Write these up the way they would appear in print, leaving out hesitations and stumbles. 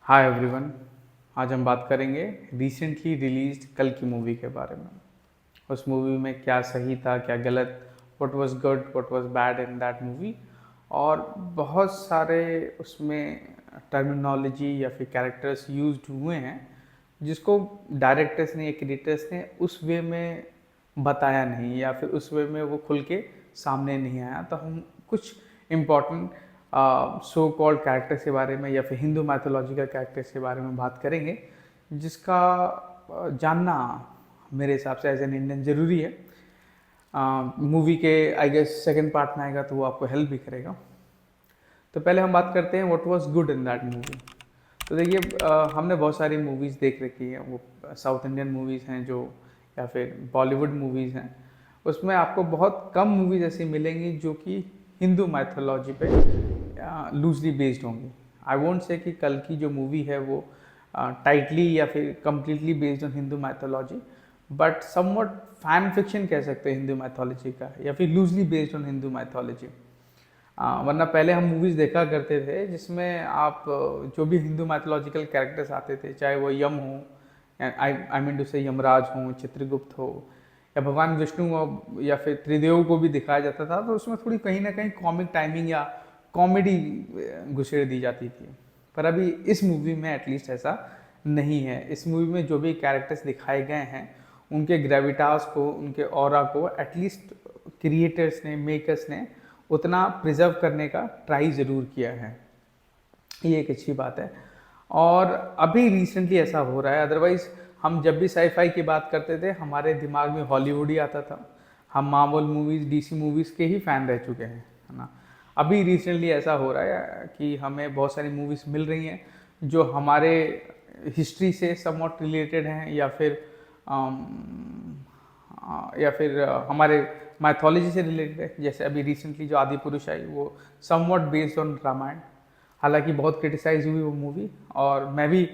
Hi everyone. आज हम बात करेंगे रिसेंटली रिलीज्ड कल की मूवी के बारे में। उस मूवी में क्या सही था, क्या गलत, what was good, what was bad in that movie. और बहुत सारे उसमें टर्मिनोलॉजी या फिर कैरेक्टर्स यूज्ड हुए हैं जिसको डायरेक्टर्स ने या क्रिएटर्स ने उस वे में बताया नहीं, या फिर उस वे में वो खुल के सामने नहीं आया। तो हम कुछ इम्पोर्टेंट सो कॉल्ड कैरेक्टर्स के बारे में या फिर हिंदू मैथोलॉजिकल कैरेक्टर्स के बारे में बात करेंगे, जिसका जानना मेरे हिसाब से एज एन इंडियन ज़रूरी है। मूवी के आई गेस सेकंड पार्ट में आएगा तो वो आपको हेल्प भी करेगा। तो पहले हम बात करते हैं what was good in that movie. तो देखिए, हमने बहुत सारी मूवीज़ देख रखी है। वो साउथ इंडियन मूवीज़ हैं जो, या फिर बॉलीवुड मूवीज़ हैं। उसमें आपको बहुत कम मूवीज़ ऐसी मिलेंगी जो कि हिंदू माइथोलॉजी पे लूजली बेस्ड होंगी। आई वोंट से कि कल की जो मूवी है वो टाइटली या फिर completely based on Hindu mythology, but somewhat fan fiction कह सकते हैं हिंदू माइथोलॉजी का, या फिर loosely based on Hindu mythology. वरना पहले हम मूवीज़ देखा करते थे जिसमें आप जो भी हिंदू माइथोलॉजिकल कैरेक्टर्स आते थे, चाहे वो यम हो, आई मीन टू से यमराज हो, चित्रगुप्त हो, या भगवान विष्णु हो, या फिर त्रिदेव को भी दिखाया जाता था, तो उसमें थोड़ी कहीं ना कहीं कॉमिक टाइमिंग या कॉमेडी घुसेड़ दी जाती थी। पर अभी इस मूवी में एटलीस्ट ऐसा नहीं है। इस मूवी में जो भी कैरेक्टर्स दिखाए गए हैं, उनके ग्रेविटास को, उनके ऑरा को एटलीस्ट क्रिएटर्स ने, मेकर्स ने उतना प्रिजर्व करने का ट्राई ज़रूर किया है। ये एक अच्छी बात है। और अभी रिसेंटली ऐसा हो रहा है। अदरवाइज हम जब भी साईफाई की बात करते थे, हमारे दिमाग में हॉलीवुड ही आता था। हम मार्वल मूवीज़, डीसी मूवीज़ के ही फ़ैन रह चुके हैं, है ना। अभी रिसेंटली ऐसा हो रहा है कि हमें बहुत सारी मूवीज़ मिल रही हैं जो हमारे हिस्ट्री से समवॉट रिलेटेड हैं, या फिर हमारे माइथोलॉजी से रिलेटेड है। जैसे अभी रिसेंटली जो आदि पुरुष आई, वो समवॉट बेस्ड ऑन रामायण। हालांकि बहुत क्रिटिसाइज हुई वो मूवी, और मैं भी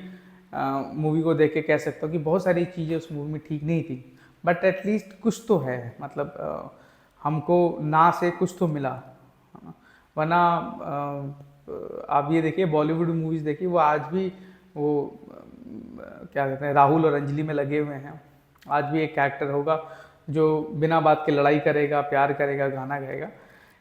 मूवी को देख के कह सकता हूँ कि बहुत सारी चीज़ें उस मूवी में ठीक नहीं थी, बट एटलीस्ट कुछ तो है। मतलब हमको ना से कुछ तो मिला, है ना। वरना आप ये देखिए, बॉलीवुड मूवीज़ देखिए, वो आज भी वो क्या कहते हैं, राहुल और अंजलि में लगे हुए हैं। आज भी एक कैरेक्टर होगा जो बिना बात के लड़ाई करेगा, प्यार करेगा, गाना गाएगा।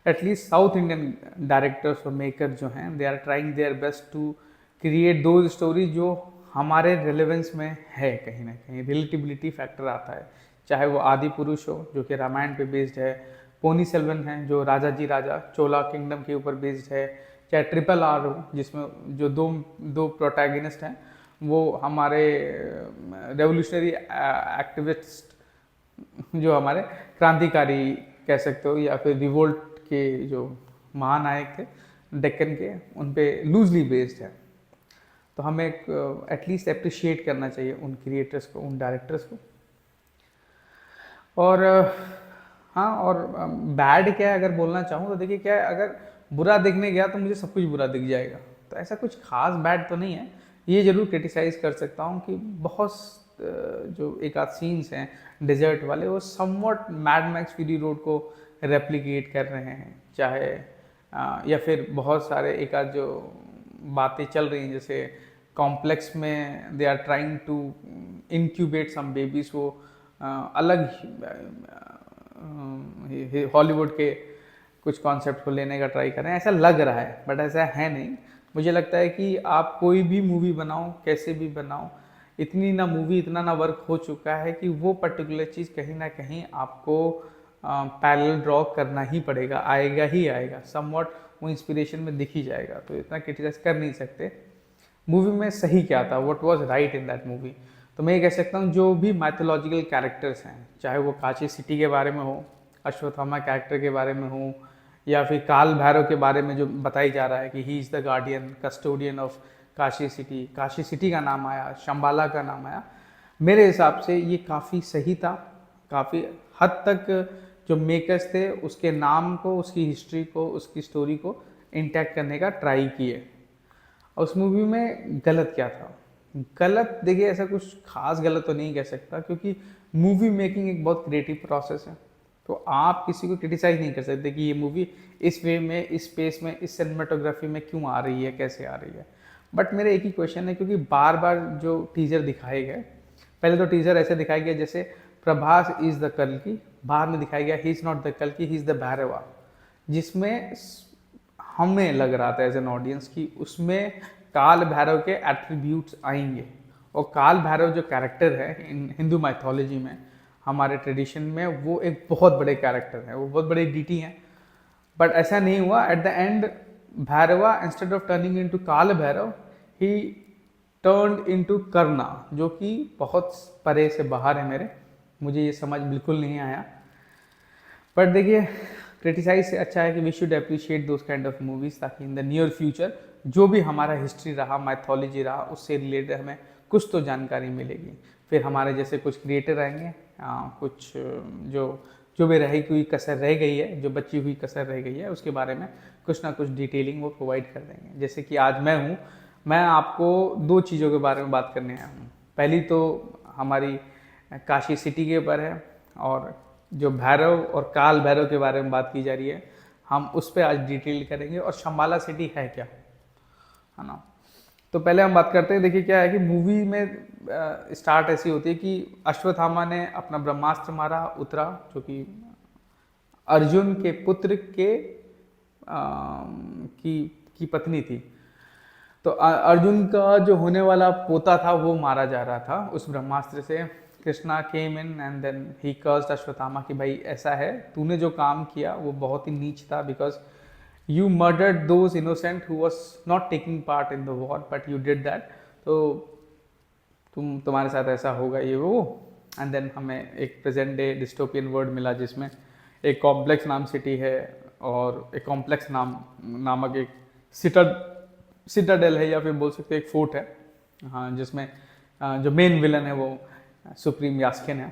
एटलीस्ट साउथ इंडियन डायरेक्टर्स और मेकर जो हैं, they are trying their best to create those story जो हमारे रिलेवेंस में है। कहीं ना कहीं रिलेटिबिलिटी फैक्टर आता है। चाहे वो आदि पुरुष हो जो कि रामायण पे बेस्ड है, पोनी सेल्वन है जो राजा जी राजा चोला किंगडम के ऊपर बेस्ड है, चाहे ट्रिपल आर हो जिसमें जो दो दो प्रोटैगनिस्ट हैं वो हमारे रेवोल्यूशनरी एक्टिविस्ट, जो हमारे क्रांतिकारी कह सकते हो, या फिर रिवोल्ट के जो महानायक थे डेक्कन के, उन पे लूजली बेस्ड है। तो हमें एटलीस्ट अप्रिशिएट करना चाहिए उन क्रिएटर्स को, उन डायरेक्टर्स को। और हाँ, और बैड क्या है अगर बोलना चाहूँ तो देखिए, क्या है, अगर बुरा दिखने गया तो मुझे सब कुछ बुरा दिख जाएगा। तो ऐसा कुछ खास बैड तो नहीं है। ये जरूर क्रिटिसाइज कर सकता हूँ कि बहुत जो एक आध सीन्स हैं डेजर्ट वाले, वो somewhat mad max fury road को रेप्लिकेट कर रहे हैं। चाहे या फिर बहुत सारे एक आध जो बातें चल रही हैं, जैसे कॉम्प्लेक्स में they are trying to incubate some babies, वो अलग हॉलीवुड के कुछ कॉन्सेप्ट को लेने का ट्राई कर रहे हैं, ऐसा लग रहा है, बट ऐसा है नहीं। मुझे लगता है कि आप कोई भी मूवी बनाओ, कैसे भी बनाओ, इतनी ना मूवी, इतना ना वर्क हो चुका है कि वो पर्टिकुलर चीज़ कहीं ना कहीं आपको पैरेलल ड्रॉ करना ही पड़ेगा, आएगा ही आएगा, समवॉट वो इंस्पिरेशन में दिख ही जाएगा। तो इतना क्रिटिसाइज कर नहीं सकते। मूवी में सही क्या था, what was right in that movie. तो मैं ये कह सकता हूँ, जो भी माइथोलॉजिकल कैरेक्टर्स हैं, चाहे वो काशी सिटी के बारे में हो, अश्वत्थामा कैरेक्टर के बारे में हो, या फिर काल भैरव के बारे में जो बताई जा रहा है कि ही is the guardian custodian of Kashi city का नाम आया, शंबाला का नाम आया। मेरे हिसाब से ये काफ़ी सही था। काफ़ी हद तक जो मेकर्स थे उसके नाम को, उसकी हिस्ट्री को, उसकी स्टोरी को इंटैक्ट करने का ट्राई किए। और उस मूवी में गलत क्या था? गलत देखिए, ऐसा कुछ खास गलत तो नहीं कह सकता, क्योंकि मूवी मेकिंग एक बहुत क्रिएटिव प्रोसेस है। तो आप किसी को क्रिटिसाइज नहीं कर सकते कि ये मूवी इस वे में, इस स्पेस में, इस सिनेमाटोग्राफी में क्यों आ रही है, कैसे आ रही है। बट मेरे एक ही क्वेश्चन है, क्योंकि बार बार जो टीजर दिखाए गए, पहले तो टीजर ऐसे दिखाया गया जैसे प्रभास इज द कल्कि, बाद में दिखाया गया ही इज नॉट द कल्कि, ही इज द भैरवा, जिसमें हमें लग रहा था एज एन ऑडियंस कि उसमें काल भैरव के एट्रीब्यूट्स आएंगे। और काल भैरव जो कैरेक्टर है इन हिंदू माइथोलॉजी में, हमारे ट्रेडिशन में, वो एक बहुत बड़े कैरेक्टर है, वो बहुत बड़े डीटी हैं। बट ऐसा नहीं हुआ। At the end Bhairava, instead of turning into Kaal Bhairav, he turned into Karna, जो कि बहुत परे से बाहर है मेरे, मुझे ये समझ बिल्कुल नहीं आया। बट देखिए, क्रिटिसाइज से अच्छा है कि we should appreciate those kind of movies, ताकि इन द नियर फ्यूचर जो भी हमारा हिस्ट्री रहा, माइथोलॉजी रहा, उससे रिलेटेड हमें कुछ तो जानकारी मिलेगी। फिर हमारे जैसे कुछ क्रिएटर आएंगे, कुछ जो भी रही हुई कसर रह गई है, जो बची हुई कसर रह गई है, उसके बारे में कुछ ना कुछ डिटेलिंग वो प्रोवाइड कर देंगे। जैसे कि आज मैं आपको दो चीज़ों के बारे में बात करने आया हूँ। पहली तो हमारी काशी सिटी के ऊपर है, और जो भैरव और काल भैरव के बारे में बात की जा रही है, हम उस पर आज डिटेल करेंगे। और शंबाला सिटी है क्या, है ना। तो पहले हम बात करते हैं। देखिए क्या है कि मूवी में स्टार्ट ऐसी होती है कि अश्वत्थामा ने अपना ब्रह्मास्त्र मारा, उतरा, जो कि अर्जुन के पुत्र के की पत्नी थी। तो अर्जुन का जो होने वाला पोता था वो मारा जा रहा था उस ब्रह्मास्त्र से। Krishna came in and then he cursed Ashwatthama कि भाई ऐसा है, तूने जो काम किया वो बहुत ही नीच था, because you murdered those innocent who was not taking part in the war, but you did that. तो तुम्हारे साथ ऐसा होगा ये वो। एंड देन हमें एक प्रेजेंट डे डिस्टोपियन वर्ल्ड मिला, जिसमें एक कॉम्प्लेक्स नाम सिटी है, और एक कॉम्प्लेक्स नामक एक सिटाडेल है, या फिर बोल सकते हैं एक फोर्ट है, हाँ, जिसमें जो मेन विलन है वो सुप्रीम यास्किन है।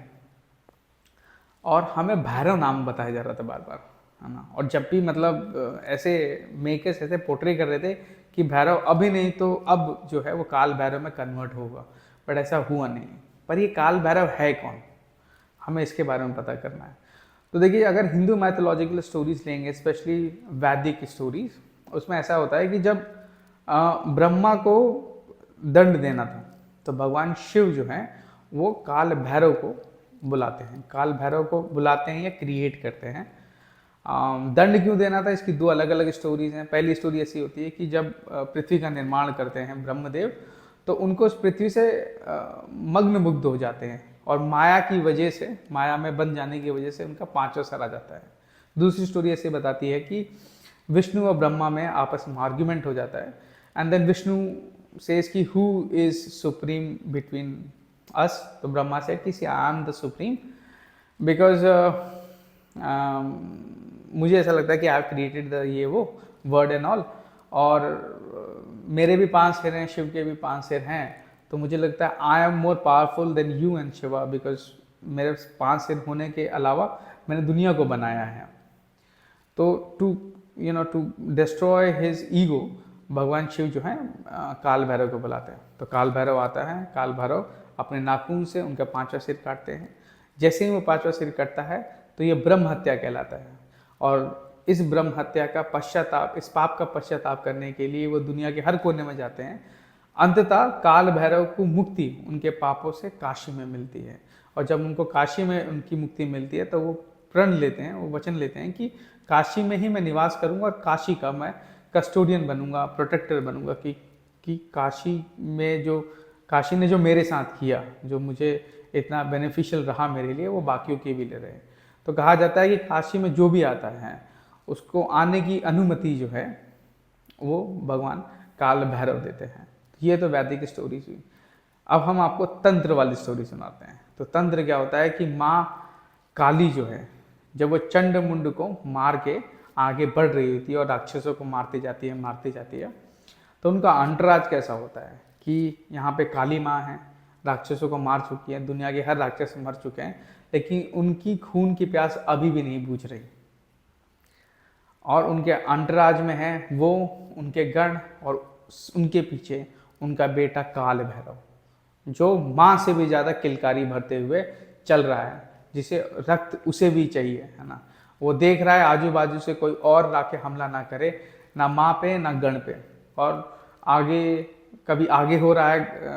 और हमें भैरव नाम बताया जा रहा था बार बार, है ना। और जब भी मतलब ऐसे मेकर्स ऐसे पोर्ट्रे कर रहे थे कि भैरव अभी नहीं तो अब जो है वो काल भैरव में कन्वर्ट होगा, बट ऐसा हुआ नहीं। पर ये काल भैरव है कौन, हमें इसके बारे में पता करना है। तो देखिए, अगर हिंदू मैथोलॉजिकल स्टोरीज लेंगे, स्पेशली वैदिक स्टोरीज, उसमें ऐसा होता है कि जब ब्रह्मा को दंड देना था, तो भगवान शिव जो है वो काल भैरव को बुलाते हैं, काल भैरव को बुलाते हैं या क्रिएट करते हैं। दंड क्यों देना था, इसकी दो अलग अलग स्टोरीज हैं। पहली स्टोरी ऐसी होती है कि जब पृथ्वी का निर्माण करते हैं ब्रह्मदेव, तो उनको उस पृथ्वी से मग्न मुग्ध हो जाते हैं, और माया की वजह से, माया में बन जाने की वजह से उनका पांचवा सर आ जाता है। दूसरी स्टोरी ऐसे बताती है कि विष्णु और ब्रह्मा में आपस में आर्ग्यूमेंट हो जाता है, एंड देन विष्णु सेज कि who is supreme between us. तो ब्रह्मा सेड कि I am the supreme, because मुझे ऐसा लगता है कि आई हैव क्रिएटेड द ये वो वर्ड एंड ऑल, और मेरे भी 5 सिर हैं, शिव के भी 5 सिर हैं, तो मुझे लगता है I am more powerful than you and Shiva, because मेरे 5 सिर होने के अलावा मैंने दुनिया को बनाया है। तो टू डिस्ट्रॉय हिज ईगो, भगवान शिव जो है काल भैरव को बुलाते हैं। तो काल भैरव आता है, काल भैरव अपने नाखून से उनका 5वां सिर काटते हैं। जैसे ही वो 5वां सिर कटता है तो ये ब्रह्म हत्या कहलाता है, और इस ब्रह्म हत्या का पश्चाताप, इस पाप का पश्चाताप करने के लिए वो दुनिया के हर कोने में जाते हैं। अंततः काल भैरव को मुक्ति उनके पापों से काशी में मिलती है, और जब उनको काशी में उनकी मुक्ति मिलती है तो वो प्रण लेते हैं, वो वचन लेते हैं कि काशी में ही मैं निवास करूंगा, और काशी का मैं कस्टोडियन बनूंगा, प्रोटेक्टर बनूंगा, कि काशी में जो काशी ने जो मेरे साथ किया, जो मुझे इतना बेनिफिशियल रहा मेरे लिए, वो बाकियों के भी ले रहे हैं। तो कहा जाता है कि काशी में जो भी आता है उसको आने की अनुमति जो है वो भगवान काल भैरव देते हैं। ये तो वैदिक स्टोरी हुई। अब हम आपको तंत्र वाली स्टोरी सुनाते हैं। तो तंत्र क्या होता है कि माँ काली जो है, जब वो चंड मुंड को मार के आगे बढ़ रही होती है और राक्षसों को मारती जाती है, तो उनका अंतराज कैसा होता है कि यहाँ पे काली माँ है, राक्षसों को मार चुकी है, दुनिया के हर राक्षस मर चुके हैं, लेकिन उनकी खून की प्यास अभी भी नहीं बुझ रही, और उनके अंतराज में है वो, उनके गण, और उनके पीछे उनका बेटा काल भैरव, जो माँ से भी ज़्यादा किलकारी भरते हुए चल रहा है, जिसे रक्त उसे भी चाहिए, है ना। वो देख रहा है आजू बाजू से कोई और लाके हमला ना करे, ना माँ पे ना गण पे, और आगे कभी आगे हो रहा है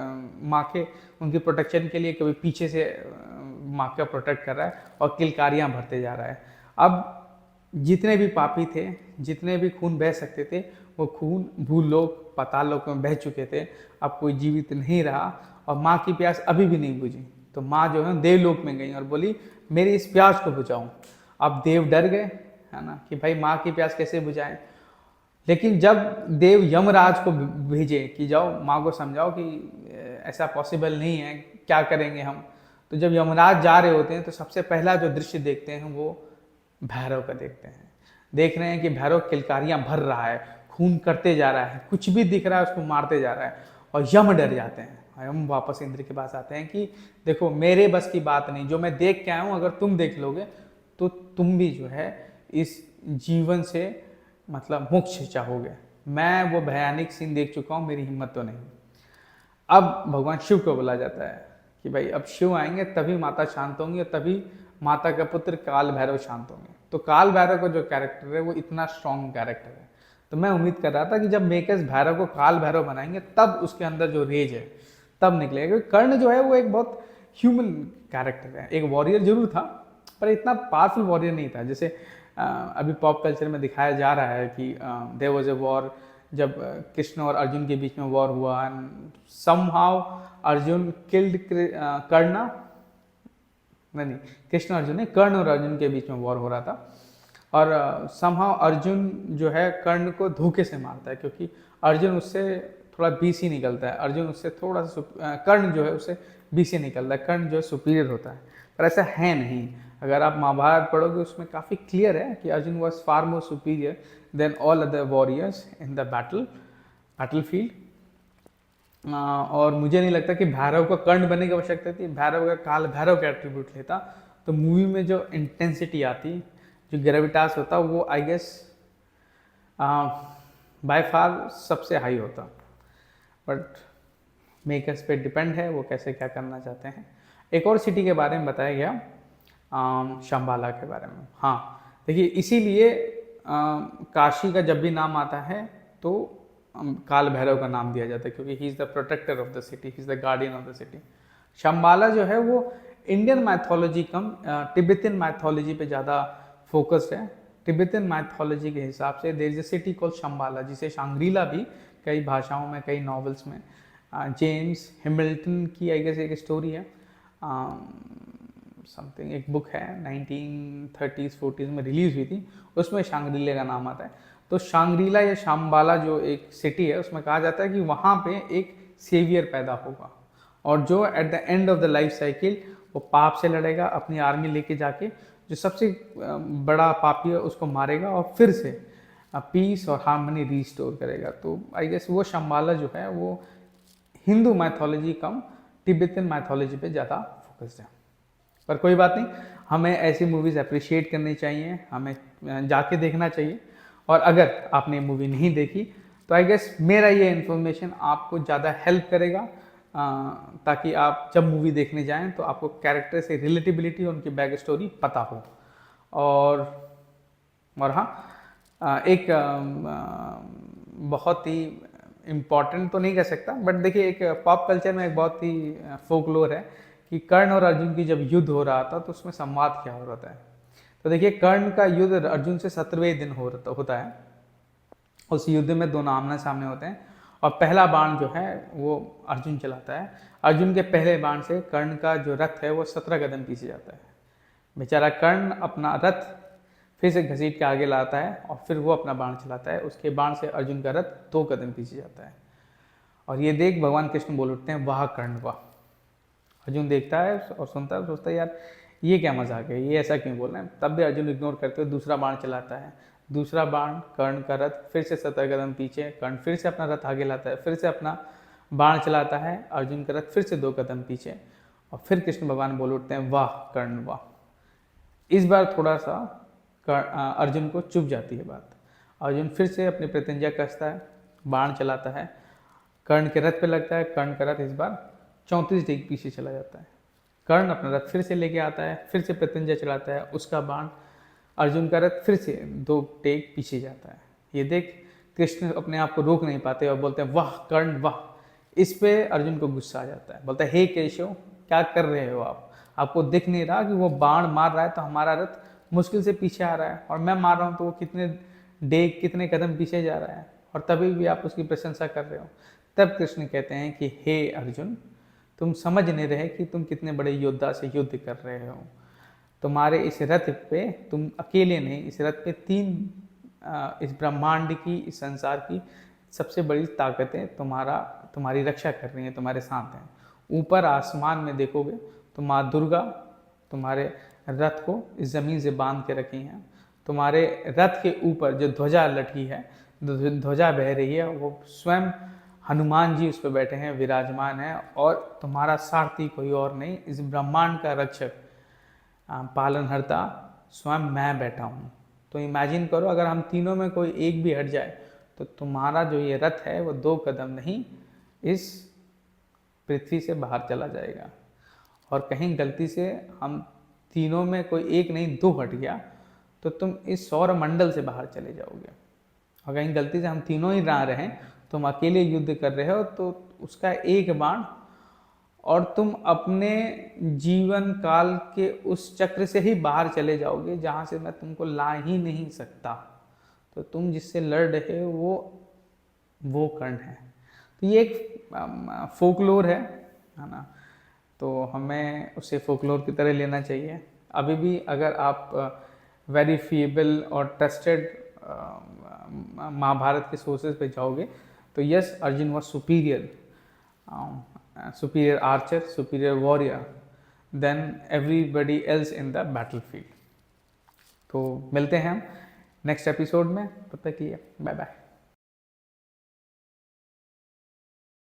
माँ के उनकी प्रोटेक्शन के लिए, कभी पीछे से माँ का प्रोटेक्ट कर रहा है और किलकारियाँ भरते जा रहा है। अब जितने भी पापी थे, जितने भी खून बह सकते थे, वो खून भूलोक पाताल लोक में बह चुके थे। अब कोई जीवित नहीं रहा और माँ की प्यास अभी भी नहीं बुझी। तो माँ जो है देवलोक में गई और बोली मेरी इस प्यास को बुझाओ। अब देव डर गए, है ना, कि भाई माँ की प्यास कैसे बुझाएं। लेकिन जब देव यमराज को भेजे कि जाओ माँ को समझाओ कि ऐसा पॉसिबल नहीं है, क्या करेंगे हम। तो जब यमराज जा रहे होते हैं तो सबसे पहला जो दृश्य देखते हैं वो भैरव का देखते हैं। देख रहे हैं कि भैरव किलकारियां भर रहा है, खून करते जा रहा है, कुछ भी दिख रहा है उसको मारते जा रहा है। और यम डर जाते हैं, यम वापस इंद्र के पास आते हैं कि देखो मेरे बस की बात नहीं, जो मैं देख के आया हूँ अगर तुम देख लोगे तो तुम भी जो है इस जीवन से मतलब मोक्ष चाहोगे। मैं वो भयानक सीन देख चुका हूँ, मेरी हिम्मत तो नहीं। अब भगवान शिव को बोला जाता है कि भाई अब शिव आएंगे तभी माता शांत होंगी और तभी माता का पुत्र काल भैरव शांत होंगे। तो काल भैरव का जो कैरेक्टर है वो इतना स्ट्रॉन्ग कैरेक्टर है। तो मैं उम्मीद कर रहा था कि जब मेकर्स भैरव को काल भैरव बनाएंगे तब उसके अंदर जो रेज है तब निकलेगा। क्योंकि कर्ण जो है वो एक बहुत ह्यूमन कैरेक्टर है, एक वॉरियर जरूर था पर इतना पावरफुल वॉरियर नहीं था। जैसे अभी पॉप कल्चर में दिखाया जा रहा है कि देयर वाज अ वॉर, जब कृष्ण और अर्जुन के बीच में वॉर हुआ एंड समहाउ अर्जुन किल्ड कर्णा, नहीं कृष्ण अर्जुन ने कर्ण और अर्जुन के बीच में वॉर हो रहा था और समहाउ अर्जुन जो है कर्ण को धोखे से मारता है क्योंकि अर्जुन उससे थोड़ा बीसी निकलता है। अर्जुन उससे थोड़ा सा कर्ण जो है उससे बीसी निकलता है, कर्ण जो है सुपीरियर होता है, पर ऐसा है नहीं। अगर आप महाभारत पढ़ोगे उसमें काफ़ी क्लियर है कि Arjun was far more superior than all other warriors in the battle field. और मुझे नहीं लगता कि भैरव को कर्ण बनने की आवश्यकता थी। भैरव का काल भैरव का एट्रीब्यूट लेता तो मूवी में जो इंटेंसिटी आती, जो ग्रेविटास होता, वो आई गेस बाय फार सबसे हाई होता। बट मेकर्स पे डिपेंड है वो कैसे क्या करना चाहते हैं। एक और सिटी के बारे में बताया गया, शंबाला के बारे में। हाँ देखिए, इसीलिए काशी का जब भी नाम आता है तो काल भैरव का नाम दिया जाता है क्योंकि he is the protector of the city, he is the guardian of the city. Shambhala जो है वो Indian mythology cum Tibetan mythology पे ज़्यादा फोकस्ड है। तिब्बतन मैथोलॉजी के हिसाब से there is a city called Shambhala, जिसे शांग्रीला भी कई भाषाओं में, कई नॉवेल्स में, जेम्स हैमिल्टन की आई गेस एक स्टोरी है, समथिंग एक बुक है 1930s 40s में रिलीज हुई थी, उसमें शांग्रीला का नाम आता है। तो शांग्रीला या शंबाला जो एक सिटी है उसमें कहा जाता है कि वहाँ पे एक सेवियर पैदा होगा और जो eight the end of the life cycle वो पाप से लड़ेगा, अपनी आर्मी लेके जाके जो सबसे बड़ा पापी है उसको मारेगा और फिर से पीस और हार्मनी रिस्टोर करेगा। तो आई गेस वो शंबाला जो है वो Hindu mythology cum Tibetan mythology पे ज़्यादा फोकस्ड है। पर कोई बात नहीं, हमें ऐसी मूवीज़ अप्रिशिएट करनी चाहिए, हमें जाके देखना चाहिए। और अगर आपने मूवी नहीं देखी तो आई गेस मेरा ये इन्फॉर्मेशन आपको ज़्यादा हेल्प करेगा, ताकि आप जब मूवी देखने जाएं तो आपको कैरेक्टर से रिलेटेबिलिटी और उनकी बैक स्टोरी पता हो। और हाँ, एक बहुत ही इम्पॉर्टेंट तो नहीं कह सकता बट देखिए, एक पॉप कल्चर में एक बहुत ही फोकलोर है कि कर्ण और अर्जुन की जब युद्ध हो रहा था तो उसमें संवाद क्या हो रहा है। तो देखिए, कर्ण का युद्ध अर्जुन से 17वें दिन होता है। उस युद्ध में दोनों आमने सामने होते हैं और पहला बाण जो है वो अर्जुन चलाता है। अर्जुन के पहले बाण से कर्ण का जो रथ है वो 17 कदम पीछे जाता है। बेचारा कर्ण अपना रथ फिर से घसीट के आगे लाता है और फिर वो अपना बाण चलाता है। उसके बाण से अर्जुन का रथ 2 कदम पीछे जाता है और ये देख भगवान कृष्ण बोल उठते हैं, वाह कर्ण वाह। अर्जुन देखता है और सुनता है, सोचता है यार ये क्या मजाक है, ये ऐसा क्यों बोल रहे हैं। तब भी अर्जुन इग्नोर करते हुए दूसरा बाण चलाता है। दूसरा बाण कर्ण का रथ फिर से 17 कदम पीछे, कर्ण फिर से अपना रथ आगे लाता है, फिर से अपना बाण चलाता है, अर्जुन का रथ फिर से 2 कदम पीछे और फिर कृष्ण भगवान बोल उठते हैं, वाह कर्ण वाह। इस बार थोड़ा सा अर्जुन को चुप जाती है बात। अर्जुन फिर से अपनी प्रतिज्ञा कसता है, बाण चलाता है, कर्ण के रथ पे लगता है। कर्ण का रथ इस बार 34 डिग्री पीछे चला जाता है। कर्ण अपना रथ फिर से लेके आता है, फिर से प्रतिज्ञा चलाता है, उसका बाण अर्जुन का रथ फिर से 2 टेक पीछे जाता है। ये देख कृष्ण अपने आप को रोक नहीं पाते और बोलते हैं, वाह कर्ण वाह, इस पे अर्जुन को गुस्सा आ जाता है, बोलता है हे केशव क्या कर रहे हो आप, आपको दिख नहीं रहा कि वो बाण मार रहा है तो हमारा रथ मुश्किल से पीछे आ रहा है, और मैं मार रहा हूँ तो वो कितने कदम पीछे जा रहा है, और तभी भी आप उसकी प्रशंसा कर रहे हो। तब कृष्ण कहते हैं कि हे अर्जुन, तुम समझ नहीं रहे कि तुम कितने बड़े योद्धा से युद्ध कर रहे हो। तुम्हारे इस रथ पे तुम अकेले नहीं, इस रथ पे इस ब्रह्मांड की, इस संसार की सबसे बड़ी ताकतें तुम्हारी रक्षा कर रही हैं, तुम्हारे साथ हैं। ऊपर आसमान में देखोगे तो माँ दुर्गा तुम्हारे रथ को इस जमीन से बांध के रखी हैं। तुम्हारे रथ के ऊपर जो ध्वजा लटकी है, ध्वजा बह रही है, वो स्वयं हनुमान जी उस पर बैठे हैं, विराजमान है, और तुम्हारा सारथी कोई और नहीं, इस ब्रह्मांड का रक्षक पालनहर्ता स्वयं मैं बैठा हूँ। तो इमेजिन करो अगर हम तीनों में कोई एक भी हट जाए तो तुम्हारा जो ये रथ है वो 2 कदम नहीं इस पृथ्वी से बाहर चला जाएगा। और कहीं गलती से हम तीनों में कोई एक नहीं 2 हट गया तो तुम इस सौर मंडल से बाहर चले जाओगे। और कहीं गलती से हम तीनों ही ना रहें, तुम अकेले युद्ध कर रहे हो तो उसका एक बाण और तुम अपने जीवन काल के उस चक्र से ही बाहर चले जाओगे जहाँ से मैं तुमको ला ही नहीं सकता। तो तुम जिससे लड़ रहे हो वो कर्ण है। तो ये एक फोकलोर है ना, तो हमें उसे फोकलोर की तरह लेना चाहिए। अभी भी अगर आप वेरीफिएबल और ट्रस्टेड महाभारत के सोर्सेज पे जाओगे तो yes, Arjun was superior archer, superior warrior than everybody else in the battlefield। तो मिलते हैं हम नेक्स्ट एपिसोड में, तब तक के लिए बाय बाय।